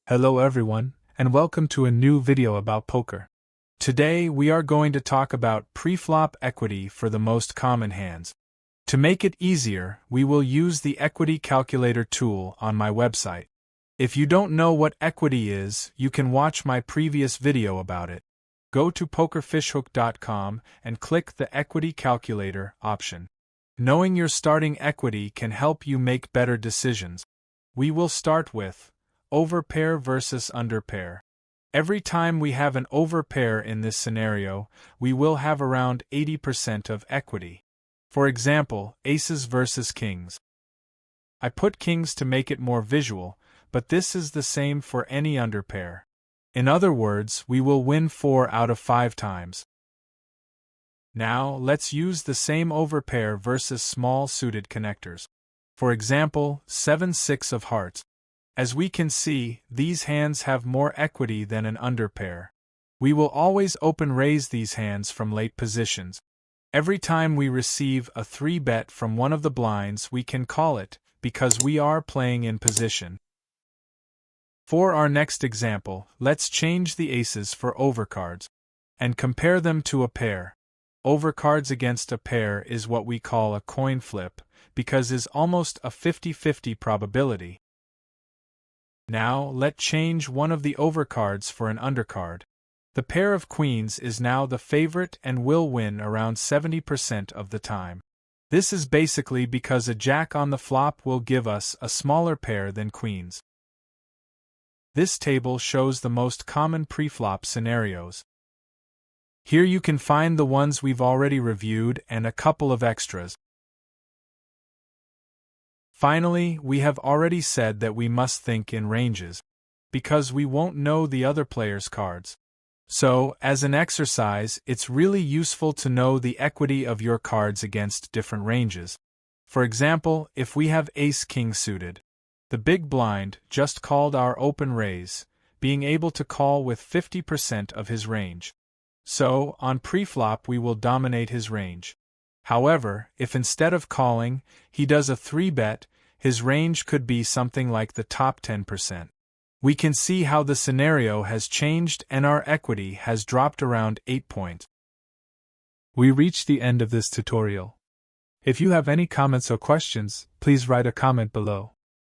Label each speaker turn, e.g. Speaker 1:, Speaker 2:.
Speaker 1: Hello everyone, and welcome to a new video about poker. Today we are going to talk about preflop equity for the most common hands. To make it easier, we will use the equity calculator tool on my website. If you don't know what equity is, you can watch my previous video about it. Go to pokerfishhook.com and click the equity calculator option. Knowing your starting equity can help you make better decisions. We will start with Overpair versus Underpair. Every time we have an overpair in this scenario, we will have around 80% of equity. For example, aces versus kings. I put kings to make it more visual, but this is the same for any underpair. In other words, we will win 4 out of 5 times. Now, let's use the same overpair versus small suited connectors. For example, 7-6 of hearts. As we can see, these hands have more equity than an underpair. We will always open-raise these hands from late positions. Every time we receive a 3-bet from one of the blinds, we can call it, because we are playing in position. For our next example, let's change the aces for overcards and compare them to a pair. Overcards against a pair is what we call a coin flip, because is almost a 50-50 probability. Now, let's change one of the overcards for an undercard. The pair of queens is now the favorite and will win around 70% of the time. This is basically because a jack on the flop will give us a smaller pair than queens. This table shows the most common preflop scenarios. Here you can find the ones we've already reviewed and a couple of extras. Finally, we have already said that we must think in ranges, because we won't know the other player's cards. So, as an exercise, it's really useful to know the equity of your cards against different ranges. For example, if we have ace-king suited, the big blind just called our open raise, being able to call with 50% of his range. So, on preflop we will dominate his range. However, if instead of calling, he does a 3-bet, his range could be something like the top 10%. We can see how the scenario has changed and our equity has dropped around 8 points. We reached the end of this tutorial. If you have any comments or questions, please write a comment below.